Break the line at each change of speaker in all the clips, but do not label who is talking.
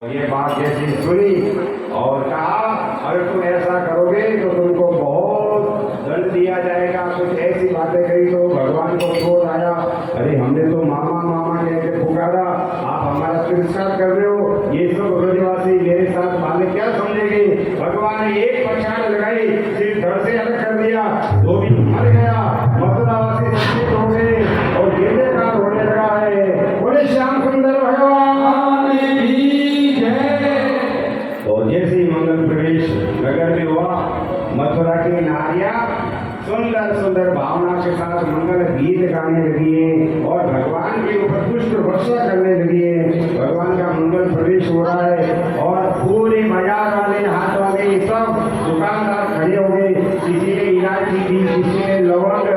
ये बात जैसी सुनी और कहा अगर तुम ऐसा करोगे तो तुमको बहुत दंड दिया जाएगा। कुछ ऐसी बातें कही तो भगवान को क्रोध आया, अरे हमने तो मामा मामा कह के पुकारा, आप हमारा तिरस्कार कर रहे हो, ये सब ब्रजवासी मेरे साथ माने क्या समझेंगे। भगवान ने एक पछाड़ लगाई, सिर धड़ से अलग कर दिया, धोबी मर गया, मथुरावासी संतुष्ट हो गए और जय जयकार होने लगा है। बोले श्याम सुंदर भगवान और जैसे ही मंगल प्रवेश नगर में हुआ, मथुरा की नारियां सुंदर सुंदर भावना के साथ मंगल गीत गाने लगी है और भगवान के ऊपर पुष्प वर्षा करने लगी है। भगवान का मंगल प्रवेश हो रहा है और पूरे बाजार वाले हाथ वाले सब दुकानदार खड़े हो गए। किसी ने इलायची दी, किसी ने लवंग,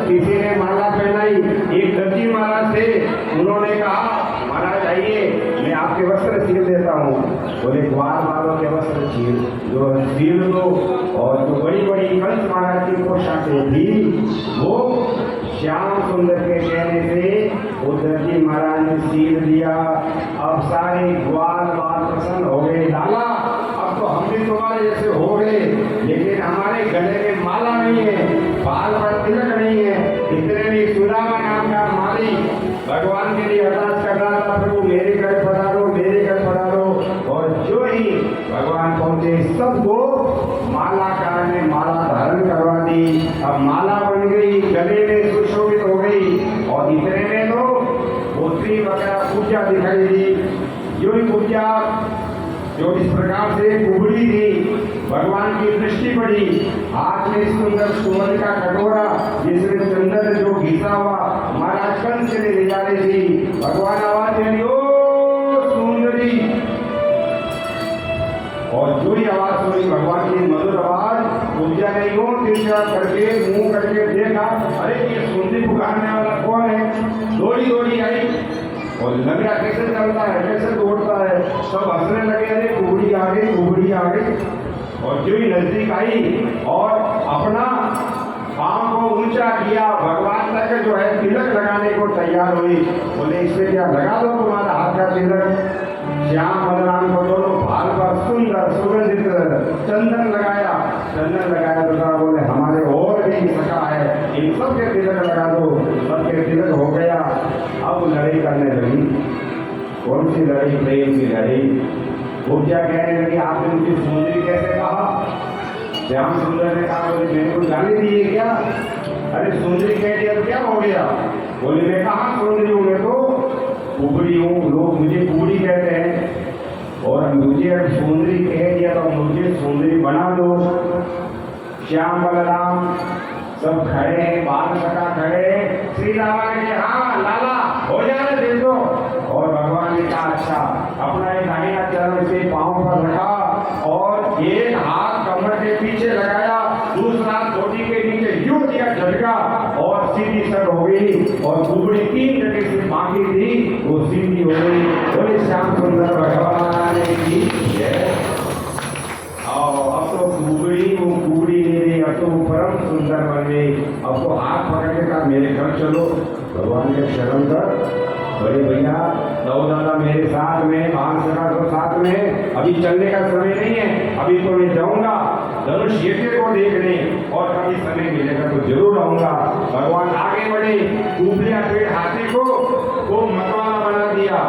किसी ने माला पहनाई। एक दर्जी महाराज थे, उन्होंने कहा महाराज आइए मैं आपके वस्त्र सील देता हूँ। बोले ग्वाल वालों के वस्त्र सील दो। और जो बड़ी बड़ी कंस महाराज की पोशाकें थी वो श्याम सुंदर के कहने से उधर जी महाराज ने सील दिया। अब सारे ग्वाल बाल प्रसन्न हो गए, लाला अब तो हम भी तुम्हारे जैसे हो गए, लेकिन हमारे गले में माला नहीं है, बाल पर तिलक नहीं है। इतने में सुदामा नाम का माली भगवान के लिए अरदास कर रहा था, प्रभु मेरे घर पधारो, मेरे घर पधारो। और जो ही भगवान पहुंचे सबको मालाकार ने माला धारण करवा दी। अब माला बन गई, गले में सुशोभित हो गई और इतने में तो पुत्री वगैरह पूजा दिखाई दी। जो ही पूजा जो इस प्रकार से कुबड़ी थी, भगवान की दृष्टि पड़ी, हाथ में सुंदर सुवर्ण का कटोरा जिसमें चंदन जो घिसा हुआ महाराज कंस से ले जा रही थी। भगवान आवाज दे ओ सुंदरी, और जो ही आवाज सुनी भगवान की मधुर आवाज, पूजा ने यूं तिरछा करके मुंह करके देखा, अरे ये सुंदरी पुकारने वाला कौन है। दौड़ी दौड़ी आई और लग रहा कैसे चलता है, कैसे दौड़ता है। सब हंसने लगे, अरे कुबड़ी आ गई, कुबड़ी आ गई। और जो ही नजदीक आई और अपना पांव को ऊंचा किया, भगवान तक जो है तिलक लगाने को तैयार हुई। बोले इसमें क्या लगा दो तुम्हारा हाथ का तिलक। श्याम बलराम को दोनों भाल पर सुंदर सुगंधित चंदन लगाया। चंदन लगाया तो बोले हमारे और भी सखा है, इन सबके तिलक लगा दो। सबके तिलक हो गया। अब लड़ाई करने लगी। कौन सी लड़ाई? प्रेम की लड़ाई। पूजा कहने लगी आपने मुझे सुंदरी कैसे कहा? श्याम सुंदर ने कहा बोले मेरे को गाली दी है क्या? अरे सुंदरी कह दिया तो क्या हो गया? बोले मैं कहा सुंदरी हूँ, मैं तो कुबड़ी हूँ, लोग मुझे कुबड़ी कहते हैं और मुझे अगर सुंदरी कह दिया तो मुझे सुंदरी बना दो। श्याम बलराम सब खड़े हैं, बाल सका खड़े हैं। श्री रामा ने कहा हाँ लाला हो जाने दे दो। और भगवान ने कहा अच्छा। अपना एक दाहिना चरण से पांव पर रखा और एक हाथ कमर के पीछे लगाया, दूसरा धोती के नीचे यूं दिया झटका और सीधी सर हो गई। और कुबड़ी 3 जगह से बाकी थी वो सीधी हो गई। बोले श्याम सुंदर भगवान की जय। अब तो कुबड़ी वो कुबड़ी नहीं रही, अब तो परम सुंदर बन गई। अब तो हाथ पकड़ के कहा मेरे घर चलो, भगवान के शरण कर। बड़े भैया दो दादा मेरे साथ में, भान सका तो साथ में, अभी चलने का समय नहीं है, अभी तो मैं जाऊंगा धनुष यज्ञ को देखने और कभी समय मिलेगा तो जरूर आऊंगा। भगवान आगे बढ़े, कुबड़िया पेड़ हाथी को वो मतवाला बना दिया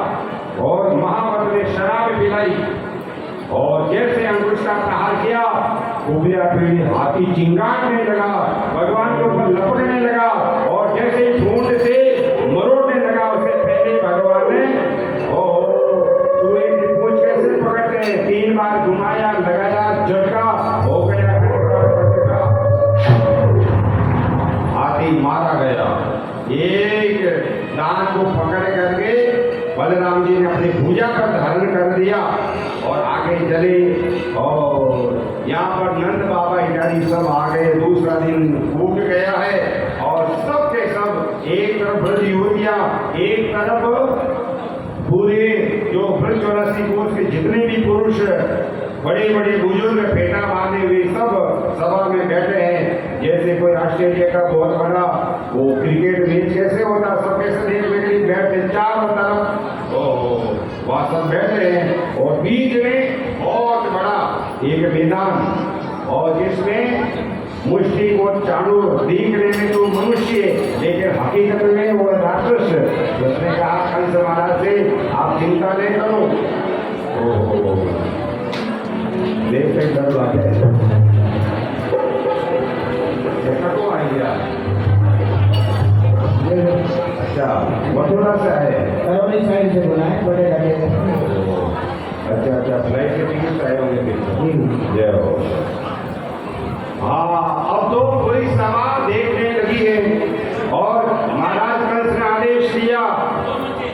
और महावत ने शराब पिलाई और जैसे अंकुश का प्रहार किया, कुबड़िया पेड़ हाथी चिंगारने लगा, भगवान के ऊपर लपकने लगा और जैसे ठूंठ से मरोड़ने लगा। उसे पहले भगवान ने चूहे की पूंछ कैसे पकड़ते हैं, 3 बार घुमाया, लगाया झटका, हो गया हाथी मारा गया। एक दांत को पकड़ करके बलराम जी ने अपनी भुजा पर धारण कर दिया और आगे चले। और यहाँ पर नंद बाबा इत्यादि सब आ गए। दूसरा दिन फूट गया है और सब के सब एक तरफ ब्रज युवतियां, एक तरफ पूरे जो ब्रज 84 कोष के जितने भी पुरुष बड़े बड़े बुजुर्ग फेटा बांधे हुए सब सभा में बैठे हैं। जैसे कोई ऑस्ट्रेलिया का बहुत बड़ा वो क्रिकेट मैच कैसे होता, सब कैसे देख बैठे चारों तरफ वह सब बैठे हैं और बीच में बहुत बड़ा एक मैदान और जिसमें मुष्टि को चालू देखने में तो मनुष्य लेकिन हकीकत में वो राक्षस। उसने कहा कंस महाराज से आप चिंता नहीं करो। देखते डर आ जाए तो आइडिया। अच्छा मथुरा से आए
करौली साइड से बोला है बड़े गाड़ी।
अच्छा फ्लाइट के टिकट आए होंगे। जय हो। हाँ अब तो पूरी सभा देखने लगी है और महाराज कंस ने आदेश दिया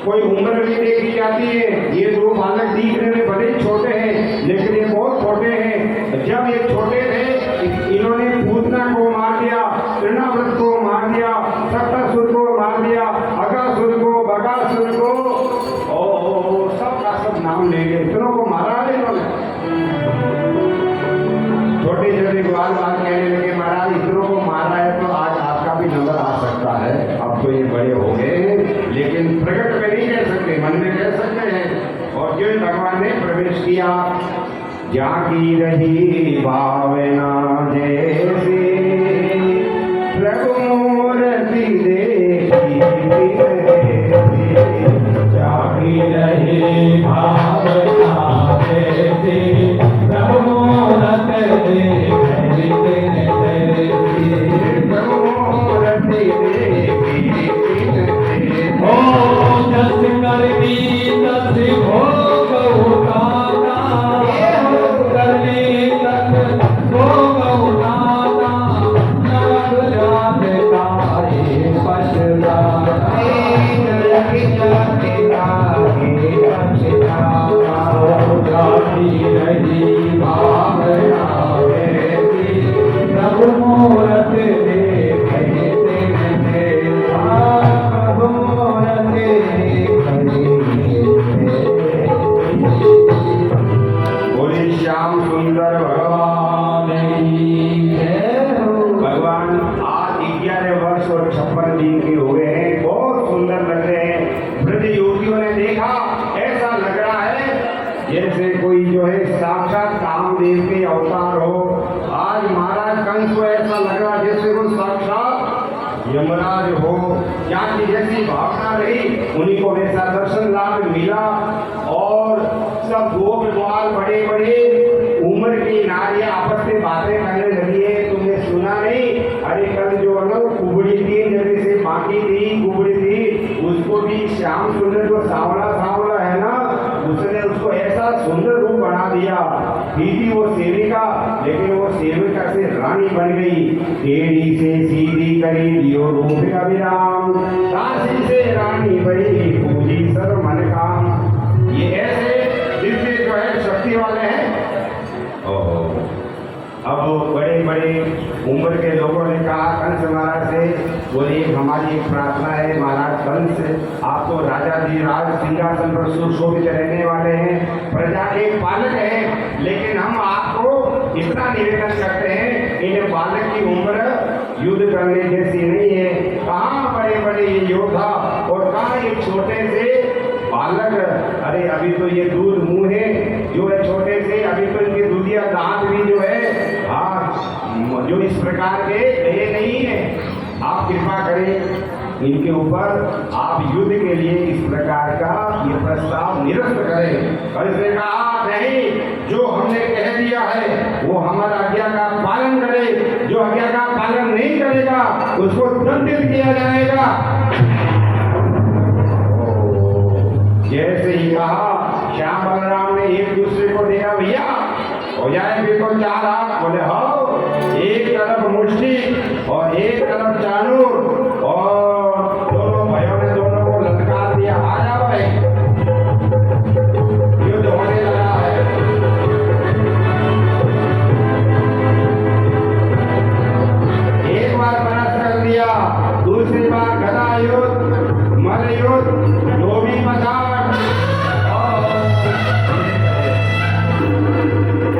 कोई उम्र नहीं देखी जाती है। ये दो बालक दिखने में बड़े छोटे हैं लेकिन ये बहुत छोटे हैं। जब ये छोटे थे इन्होंने पूतना को मार दिया, तृणाव्रत को मार दिया, सप्तासुर को मार दिया, अगासुर को, बगासुर को और सबका सब नाम ले गए। इतनों को मारा है इन्होंने। छोटे छोटे ग्वाल बात कहने लगे महाराज इतनों को मारा है तो आज आपका भी नंबर आ सकता है। अब तो ये बड़े हो गए लेकिन प्रकट में नहीं कह सकते, मन में कह सकते हैं। और जो भगवान ने प्रवेश किया जागी रही भावना जैसे प्रभु मूर्ति देखी जागी रही भावना जैसे प्रभु मूर्ति जैसे कोई जो है साक्षात कामदेव के अवतार हो। आज महाराज कंस को ऐसा लग रहा जैसे वो साक्षात यमराज हो। जाति जैसी भावना रही उन्हीं को वैसा दर्शन लाभ मिला। और सब गोप ग्वाल बड़े बड़े उम्र की नारियां आपस में बातें करने लगी है। तुमने सुना नहीं? अरे कल जो है ना कुबड़ी थी जैसे से बाकी थी कुबड़ी थी उसको भी श्याम सुंदर जो सांवला सांवला है ना उसने उसको ऐसा सुंदर रूप बना दिया। थी वो सेविका लेकिन वो सेविका से रानी बन गई। टेढ़ी से सीधी करी दियो रूप अभिराम दासी से रानी बनी पूजी सर मन काम। ये ऐसे दिव्य जो है शक्ति वाले हैं। अब बड़े बड़े उम्र के लोगों ने कहा कंस महाराज से बोले हमारी एक प्रार्थना है महाराज कंस आप तो राजा जी राज सिंहासन पर सुशोभित रहने वाले हैं, प्रजा के पालक हैं, लेकिन हम आपको इतना निवेदन करते हैं इन बालक की उम्र युद्ध करने जैसी नहीं है। कहाँ बड़े बड़े ये योद्धा और कहाँ ये छोटे से बालक। अरे अभी तो ये दूध मुंह है जो है छोटे से, अभी तो इनके दूधिया दांत भी जो है हाँ जो इस प्रकार के रहे नहीं है। आप कृपा करें इनके ऊपर, आप युद्ध के लिए इस प्रकार का ये प्रस्ताव निरस्त करें। और इसने कहा नहीं, जो हमने कह दिया है वो हमारा आज्ञा का पालन करे, जो आज्ञा का पालन नहीं करेगा उसको दंडित किया जाएगा। जैसे ही कहा श्याम बलराम ने एक दूसरे को देखा भैया हो जाए बिल्कुल 4 हाथ। बोले हो, एक तरफ मुष्टि और एक तरफ चालू